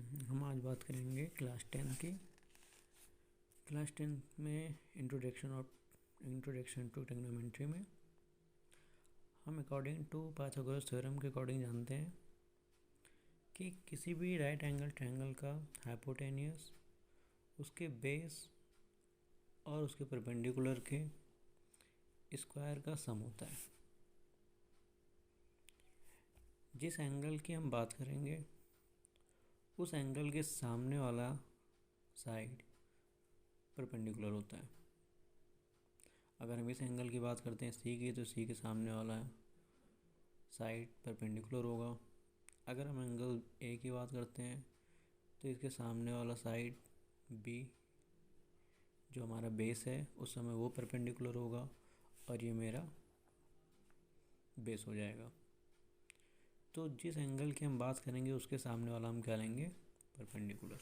हम आज बात करेंगे क्लास 10 की। क्लास 10 में इंट्रोडक्शन टू ट्रिग्नोमेट्री में हम अकॉर्डिंग टू पाइथागोरस थ्योरम के अकॉर्डिंग जानते हैं कि किसी भी राइट एंगल ट्रायंगल का हाइपोटेन्यूस उसके बेस और उसके परपेंडिकुलर के स्क्वायर का सम होता है। जिस एंगल की हम बात करेंगे उस एंगल के सामने वाला साइड परपेंडिकुलर होता है। अगर हम इस एंगल की बात करते हैं सी की, तो सी के सामने वाला साइड परपेंडिकुलर होगा। अगर हम एंगल ए की बात करते हैं तो इसके सामने वाला साइड बी जो हमारा बेस है उस समय वो परपेंडिकुलर होगा और ये मेरा बेस हो जाएगा। तो जिस एंगल की हम बात करेंगे उसके सामने वाला हम क्या लेंगे? परपेंडिकुलर।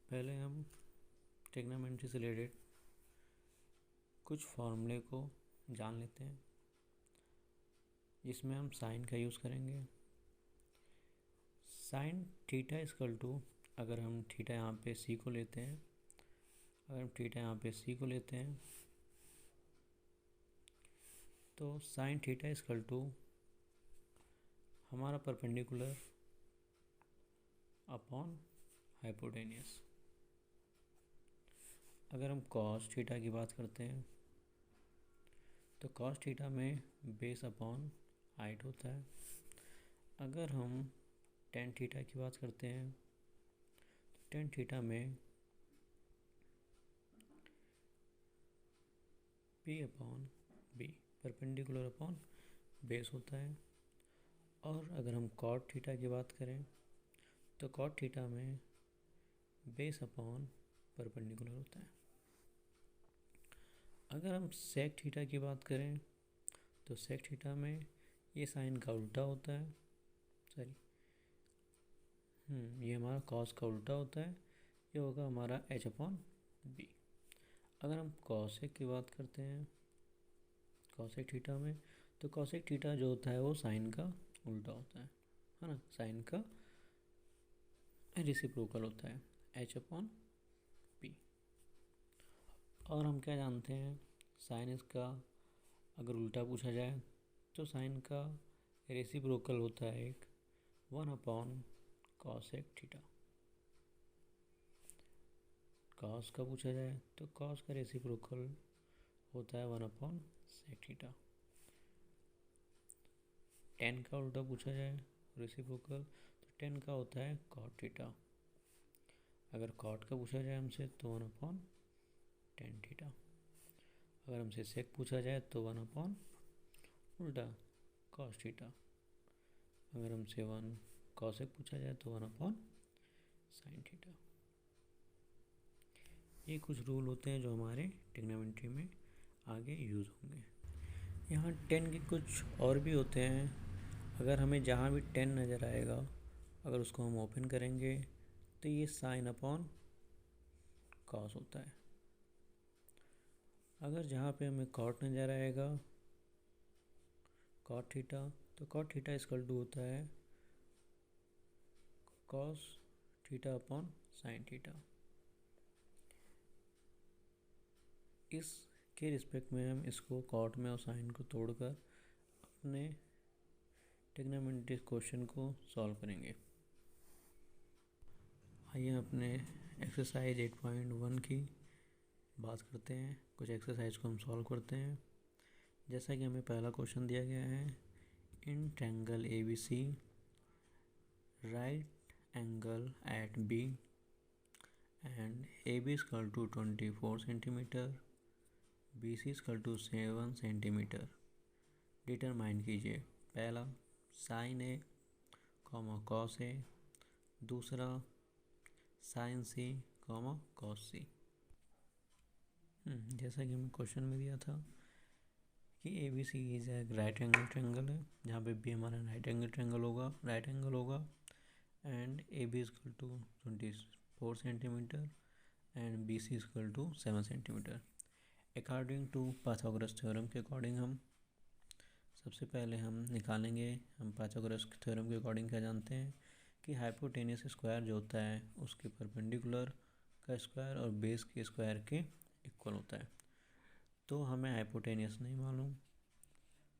पहले हम ट्रिग्नोमेट्री से रिलेटेड कुछ फॉर्मूले को जान लेते हैं जिसमें हम साइन का यूज़ करेंगे। साइन थीटा इक्वल टू, अगर हम थीटा यहाँ पे सी को लेते हैं, तो साइन थीटा इक्वल टू हमारा परपेंडिकुलर अपॉन हाइपोटेन्यूस। अगर हम कॉस थीटा की बात करते हैं तो कॉस थीटा में बेस अपॉन हाइट होता है। अगर हम टेन थीटा की बात करते हैं तो टेन थीटा में P upon B perpendicular upon base होता है। और अगर हम कॉट थीटा की बात करें तो कॉट थीटा में बेस अपॉन परपेंडिकुलर होता है। अगर हम सेक थीटा की बात करें तो सेक थीटा में ये साइन का उल्टा होता है, ये हमारा कॉस का उल्टा होता है, ये होगा हमारा एच अपॉन बी। अगर हम कॉसेक की बात करते हैं कॉसेक थीटा में, तो कॉसेक थीटा जो होता है वो साइन का उल्टा होता है ना, साइन का रेसिप्रोकल होता है, एच अपॉन बी। और हम क्या जानते हैं, साइन इसका अगर उल्टा पूछा जाए तो साइन का रेसिप्रोकल होता है एक 1 अपॉन कॉसेक थीटा। कॉस का पूछा जाए तो कॉस का रेसिप्रोकल होता है 1 अपॉन सेक थीटा। टेन का उल्टा पूछा जाए रेसिप्रोकल तो टेन का होता है कॉट थीटा। अगर कॉट का पूछा जाए हमसे तो 1 अपॉन टेन थीटा। अगर हमसे सेक पूछा जाए तो 1 अपॉन उल्टा कॉस थीटा। अगर हमसे 1 कॉसेक पूछा जाए तो 1 अपॉन साइन थीटा। ये कुछ रूल होते हैं जो हमारे ट्रिग्नोमेट्री में आगे यूज़ होंगे। यहाँ 10 के कुछ और भी होते हैं। अगर हमें जहाँ भी 10 नज़र आएगा, अगर उसको हम ओपन करेंगे तो ये साइन अपॉन कॉस होता है। अगर जहाँ पे हमें कॉट नज़र आएगा कॉट थीटा, तो कॉट थीटा इक्वल टू होता है cos theta upon sine theta. इसके रिस्पेक्ट में हम इसको कॉट में और साइन को तोड़कर अपने ट्रिग्नोमेट्री क्वेश्चन को सॉल्व करेंगे। आइए अपने एक्सरसाइज 8.1 की बात करते हैं। कुछ एक्सरसाइज को हम सॉल्व करते हैं। जैसा कि हमें पहला क्वेश्चन दिया गया है, in triangle ABC right angle at B and AB is equal to 24 centimetre, BC is equal to 7 centimetre. Determine कीजिए। पहला साइन A कॉस A, दूसरा साइन C कॉस C। जैसा कि हमें क्वेश्चन में दिया था कि ABC इज एक राइट एंगल ट्रायंगल है, जहाँ पे B हमारा राइट एंगल होगा and AB is equal to 24 centimetre and BC is equal to 7 centimetre. According to Pythagoras theorem के अकॉर्डिंग हम सबसे पहले हम निकालेंगे, हम पाइथागोरस थ्योरम के अकॉर्डिंग क्या जानते हैं कि हाइपोटेनियस स्क्वायर जो होता है उसके परपेंडिकुलर का स्क्वायर और बेस के स्क्वायर के इक्वल होता है। तो हमें हाइपोटेनियस नहीं मालूम।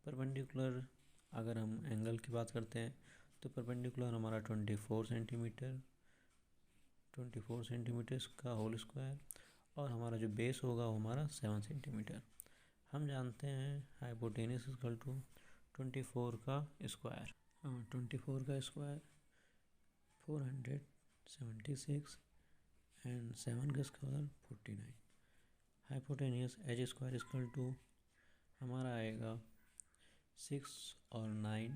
परपेंडिकुलर अगर हम एंगल की बात करते हैं तो परपेंडिकुलर हमारा 24 सेंटीमीटर का होल स्क्वायर और हमारा जो बेस होगा वो हमारा 7 सेंटीमीटर। हम जानते हैं हाइपोटेनियस इक्वल टू 24 का स्क्वायर 476 एंड 7 का square 49। Hypotenuse H square equal to हमारा आएगा 6 और 9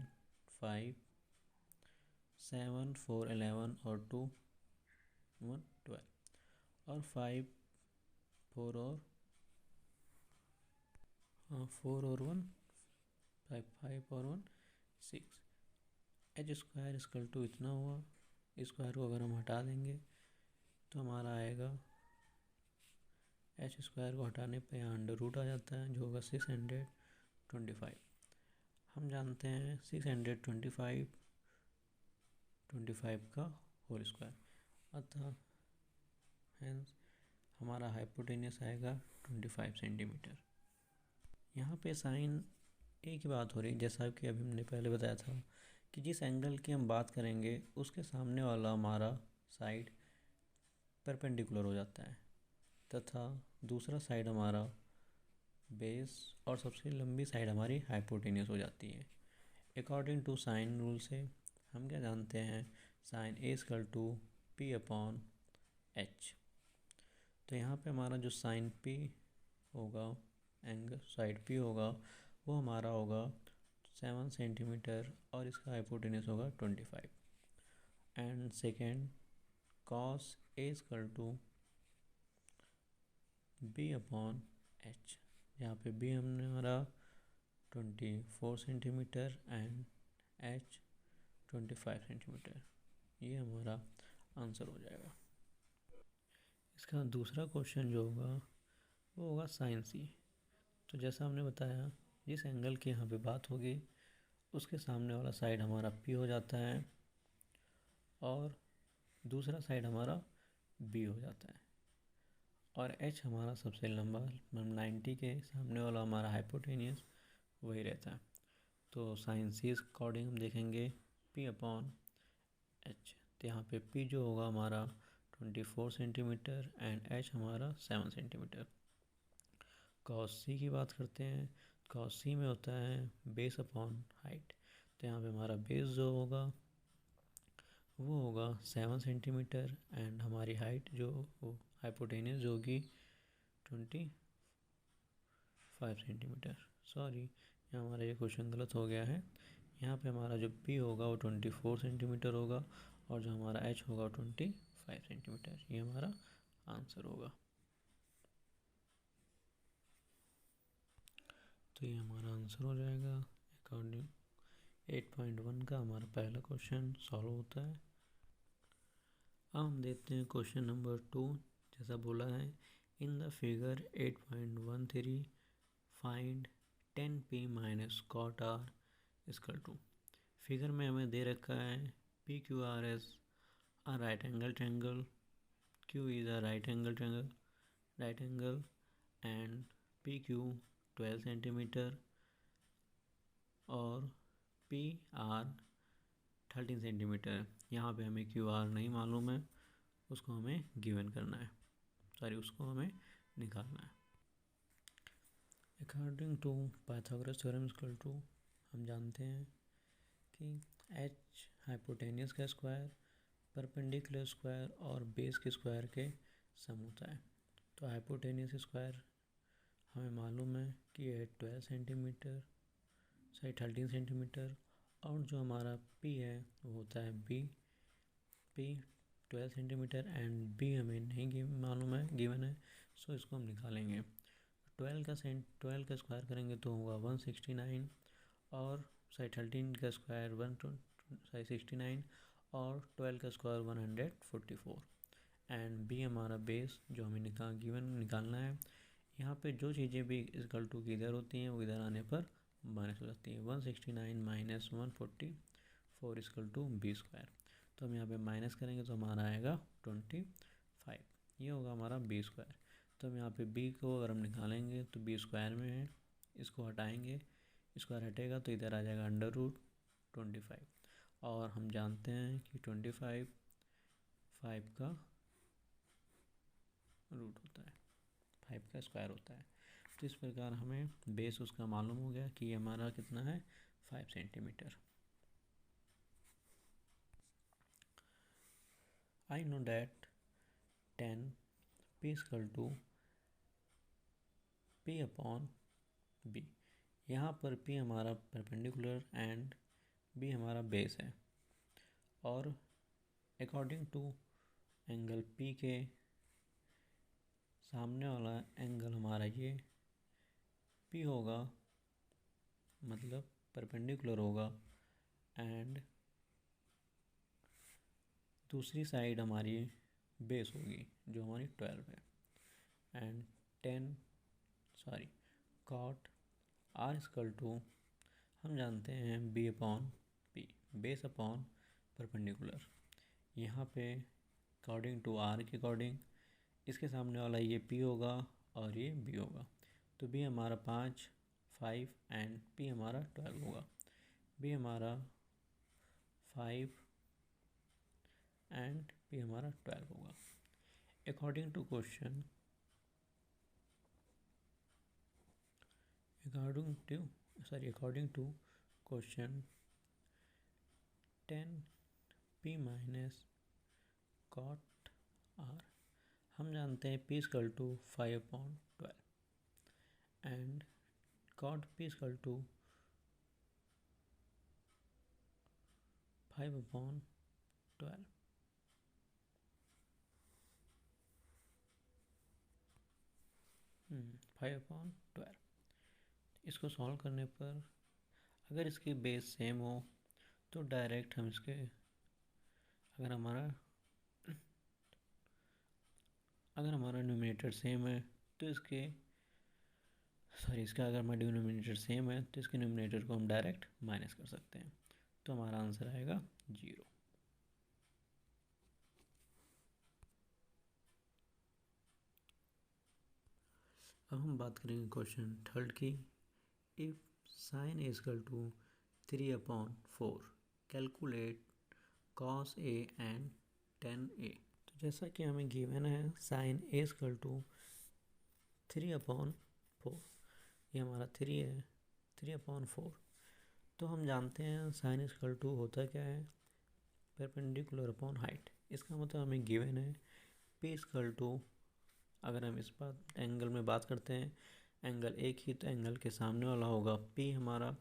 5 7 4 11 और 2 1 12 और 5 4 और 1 5 और 1 6। एच स्क्वायर इक्वल टू इतना हुआ। स्क्वायर को अगर हम हटा देंगे तो हमारा आएगा एच स्क्वायर को हटाने पे यहाँ अंडर रूट आ जाता है जो होगा 625। हम जानते हैं 625 का होल स्क्वायर, अतः हेंस हमारा हाइपोटेनियस आएगा 25 सेंटीमीटर। यहाँ पे साइन एक ही बात हो रही, जैसा कि अभी हमने पहले बताया था कि जिस एंगल की हम बात करेंगे उसके सामने वाला हमारा साइड परपेंडिकुलर हो जाता है तथा दूसरा साइड हमारा बेस और सबसे लंबी साइड हमारी हाइपोटेनियस हो जाती है। अकॉर्डिंग टू साइन रूल से हम क्या जानते हैं, sine A equal to P upon H. तो यहाँ पे हमारा जो साइन पी होगा, एंगल साइड पी होगा, वो हमारा होगा 7 सेंटीमीटर और इसका हाइपोटेनियस होगा 25। And second cos A equal to B upon H, यहाँ पे बी हमने हमारा 24 सेंटीमीटर एंड एच 25 सेंटीमीटर। ये हमारा आंसर हो जाएगा। इसका दूसरा क्वेश्चन जो होगा वो होगा साइन सी। तो जैसा हमने बताया जिस एंगल की यहाँ पे बात होगी उसके सामने वाला साइड हमारा पी हो जाता है और दूसरा साइड हमारा बी हो जाता है और एच हमारा सबसे लंबा 90 के सामने वाला हमारा हाइपोटेनियस वही रहता है। तो साइन सी अकॉर्डिंग हम देखेंगे पी अपॉन एच। तो यहाँ पे पी जो होगा हमारा 24 सेंटीमीटर एंड एच हमारा 7 सेंटीमीटर। कॉस सी की बात करते हैं। कॉस सी में होता है बेस अपॉन हाइट। तो यहाँ पे हमारा बेस जो होगा वो होगा 7 सेंटीमीटर एंड हमारी हाइट जो हाइपोटेनियस जो होगी 25 सेंटीमीटर। सॉरी, यहाँ हमारा ये क्वेश्चन गलत हो गया है। यहाँ पे हमारा जो पी होगा वो 24 सेंटीमीटर होगा और जो हमारा एच होगा 25 सेंटीमीटर। ये हमारा आंसर होगा। तो ये हमारा आंसर हो जाएगा। अकॉर्डिंग 8.1 का हमारा पहला क्वेश्चन सॉल्व होता है। अब हम देखते हैं क्वेश्चन नंबर 2। जैसा बोला है in the figure 8.13 find 10p minus cot R equal to. Figure में हमें दे रखा है P Q R S a right angle triangle, Q is a right angle triangle and PQ 12 centimetre और PR 13 सेंटीमीटर। यहाँ पे हमें QR नहीं मालूम है, उसको हमें गिवन करना है, उसको हमें निकालना है। According to Pythagoras theorem equal to हम जानते हैं कि H हाइपोटेनियस का स्क्वायर, परपेंडिकुलर स्क्वायर और बेस के स्क्वायर के सम होता है। तो हाइपोटेनियस स्क्वायर हमें मालूम है कि यह 13 सेंटीमीटर और जो हमारा P है वो होता है P 12 सेंटीमीटर एंड B हमें नहीं मालूम है, गिवन है, सो इसको हम निकालेंगे। 12 का स्क्वायर करेंगे तो होगा 169 और 13 का स्क्वायर 69 और 12 का स्क्वायर 144 एंड बी हमारा बेस जो हमें निकालना है। यहाँ पे जो चीज़ें भी इक्वल टू की इधर होती हैं वो इधर आने पर माइनस हो जाती है। 169 minus 144 equal to B square. तो हम यहाँ पे माइनस करेंगे तो हमारा आएगा 25। ये होगा हमारा बी स्क्वायर। तो हम यहाँ पे बी को अगर हम निकालेंगे तो बी स्क्वायर में है, इसको हटाएंगे, स्क्वायर हटेगा तो इधर आ जाएगा √25। और हम जानते हैं कि 25 5 का रूट होता है, 5 का स्क्वायर होता है। तो इस प्रकार हमें बेस उसका मालूम हो गया कि हमारा कितना है, 5 centimetre. I know that 10 P = P upon B। यहाँ पर P हमारा परपेंडिकुलर एंड B हमारा बेस है, और अकॉर्डिंग टू एंगल P के सामने वाला एंगल हमारा ये P होगा, मतलब परपेंडिकुलर होगा, एंड दूसरी साइड हमारी बेस होगी जो हमारी 12 है। एंड cot R = हम जानते हैं B upon P, base upon perpendicular. यहाँ पे अकॉर्डिंग टू R के अकॉर्डिंग इसके सामने वाला ये P होगा और ये B होगा। तो B हमारा 5 एंड P हमारा 12 होगा। B हमारा 5 एंड P हमारा 12 होगा। According to question, according to question 10P - cot R, हम जानते हैं P = 5/12 and cot P = 5/12। Five upon 12। इसको सॉल्व करने पर अगर इसकी बेस सेम हो तो डायरेक्ट हम इसके, अगर हमारा न्यूमरेटर सेम है तो इसका अगर हमारा डिनोमिनेटर सेम है तो इसके न्यूमरेटर को हम डायरेक्ट माइनस कर सकते हैं। तो हमारा आंसर आएगा 0। अब हम बात करेंगे क्वेश्चन 3 की। If sin A = 3/4, calculate cos A and tan A। तो जैसा कि हमें गिवन है sin A = 3/4, ये हमारा 3 है, 3/4। तो हम जानते हैं sin = होता क्या है, परपेंडिकुलर अपॉन हाइट। इसका मतलब हमें गिवन है P = अगर हम इस बात एंगल में बात करते हैं, एंगल एक ही तो एंगल के सामने वाला होगा P हमारा,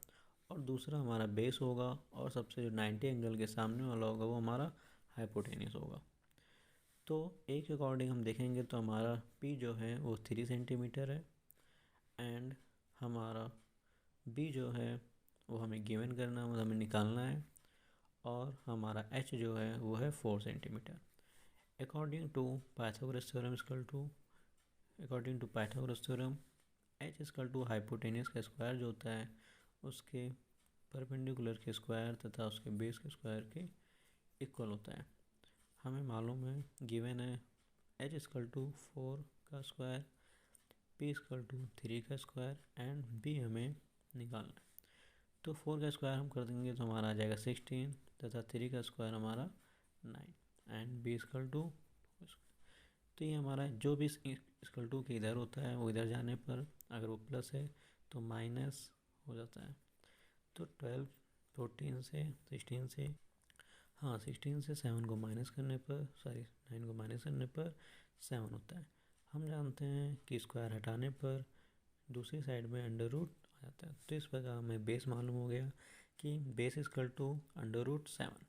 और दूसरा हमारा बेस होगा, और सबसे जो 90 एंगल के सामने वाला होगा वो हमारा हाइपोटेन्यूस होगा। तो ए के अकॉर्डिंग हम देखेंगे तो हमारा P जो है वो 3 सेंटीमीटर है, एंड हमारा B जो है वो हमें गिवन करना, मतलब हमें निकालना है, और हमारा H जो है वो है 4 centimetre. According to Pythagoras theorem H = hypotenuse का स्क्वायर जो होता है उसके परपेंडिकुलर के स्क्वायर तथा उसके बेस के स्क्वायर के इक्वल होता है। हमें मालूम है, गिवन है H = 4 का स्क्वायर, P = 3 का स्क्वायर, एंड B हमें निकालना है। तो 4 का स्क्वायर हम कर देंगे तो हमारा आ जाएगा 16, तथा 3 का स्क्वायर हमारा 9, एंड B = तो ये हमारा जो भी = के इधर होता है वो इधर जाने पर अगर वो प्लस है तो माइनस हो जाता है। तो 12 14 से 16 से 16 से 7 को माइनस करने पर 9 को माइनस करने पर 7 होता है। हम जानते हैं कि स्क्वायर हटाने पर दूसरी साइड में √ आ जाता है। तो इस प्रकार हमें बेस मालूम हो गया कि बेस = √7।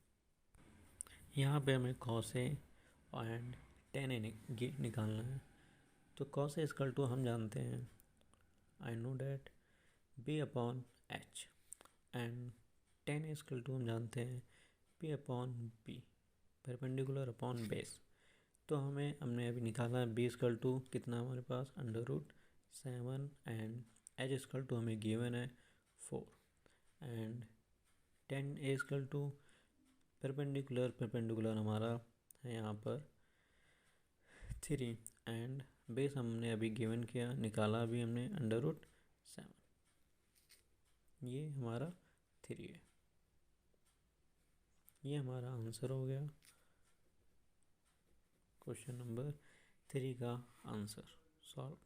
यहाँ पे हमें cos A and tan A निकालना है। तो cos A = हम जानते हैं, I know that B/H, and tan A = हम जानते हैं P/B, परपेंडिकुलर अपॉन बेस। तो हमने अभी निकाला B = कितना हमारे पास √7, एंड H = हमें गिवन है 4, एंड tan A = परपेंडिकुलर हमारा है यहाँ पर 3 एंड बेस हमने अभी गिवन किया, निकाला अभी हमने √7, ये हमारा 3 है। ये हमारा आंसर हो गया क्वेश्चन नंबर 3 का आंसर सॉल्व।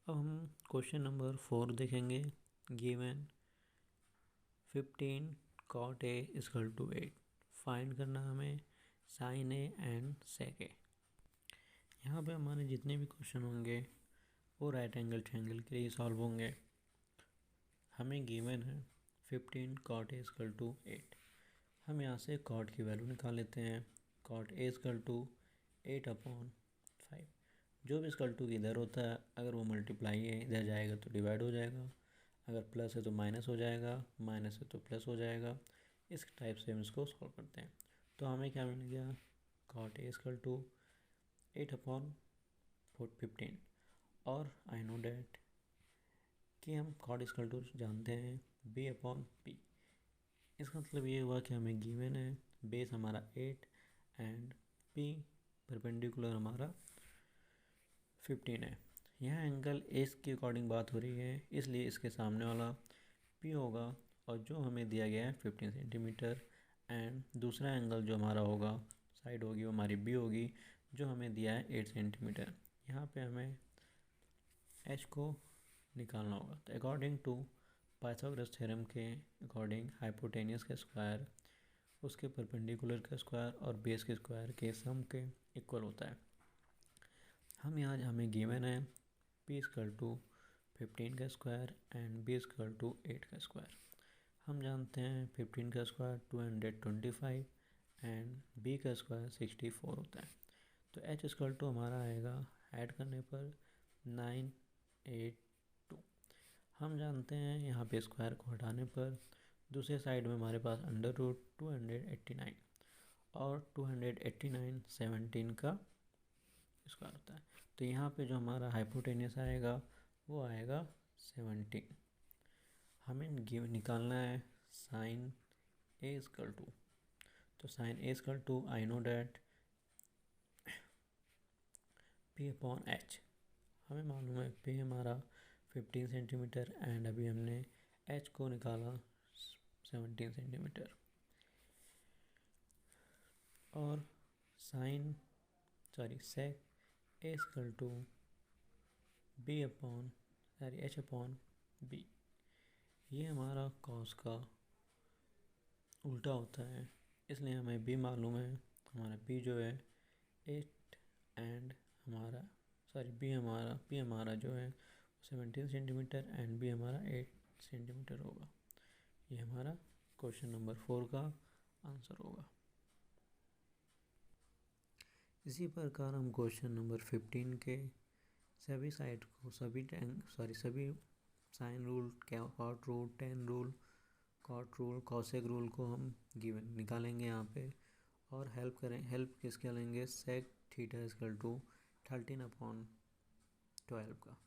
अब हम क्वेश्चन नंबर 4 देखेंगे। गिवन 15 cot A = 8, फाइंड करना हमें sin A and sec A। यहाँ पे हमारे जितने भी क्वेश्चन होंगे वो राइट एंगल ट्रायंगल के लिए सॉल्व होंगे। हमें गिवन है 15 cot A = 8। हम यहाँ से cot की वैल्यू निकाल लेते हैं। cot A = 8/5। जो भी इक्वल टू इधर होता है, अगर वो मल्टीप्लाई है इधर जाएगा तो डिवाइड हो जाएगा, अगर प्लस है तो माइनस हो जाएगा, माइनस है तो प्लस हो जाएगा। इस टाइप से हम इसको सॉल्व करते हैं। तो हमें क्या मिल गया, cot A = 8/15। और आई नो डैट कि हम cot = जानते हैं B/P। इसका मतलब ये हुआ कि हमें गिवन है बेस हमारा 8 एंड P परपेंडिकुलर हमारा 15 है। यहाँ एंगल एस के अकॉर्डिंग बात हो रही है, इसलिए इसके सामने वाला P होगा और जो हमें दिया गया है 15 सेंटीमीटर। एंड दूसरा एंगल जो हमारा होगा साइड होगी वो हमारी B होगी, जो हमें दिया है 8 सेंटीमीटर। यहाँ पे हमें H को निकालना होगा। तो अकॉर्डिंग टू पाइथागोरस थ्योरम के अकॉर्डिंग हाइपोटेनियस का स्क्वायर उसके परपेंडिकुलर का स्क्वायर और बेस के स्क्वायर के सम के इक्वल होता है। हम यहाँ हमें गिवन है P = 15 का स्क्वायर एंड B = 8 का स्क्वायर। हम जानते हैं 15 का स्क्वायर 225 एंड B का स्क्वायर 64 होता है। तो H = हमारा आएगा ऐड करने पर 982। हम जानते हैं यहाँ पे स्क्वायर को हटाने पर दूसरे साइड में हमारे पास √289 और 289 17 का स्क्वायर होता है। तो यहाँ पे जो हमारा हाइपोटेनियस आएगा वो आएगा 17। हमें निकालना है sin A = तो sin A = I know that P/H। हमें मालूम है P हमारा 15 सेंटीमीटर एंड अभी हमने H को निकाला 17 सेंटीमीटर। और sec A = H/B। ये हमारा cos का उल्टा होता है, इसलिए हमें B मालूम है। हमारा B जो है 8 एंड P हमारा जो है 17 सेंटीमीटर एंड B हमारा 8 सेंटीमीटर होगा। ये हमारा क्वेश्चन नंबर 4 का आंसर होगा। इसी प्रकार हम क्वेश्चन नंबर 15 के सभी साइड को सभी sine rule, cot rule, tan rule, cot rule, cosec rule को हम गिवन निकालेंगे यहाँ पे। और हेल्प किसके लेंगे, sec θ = 13/12 का।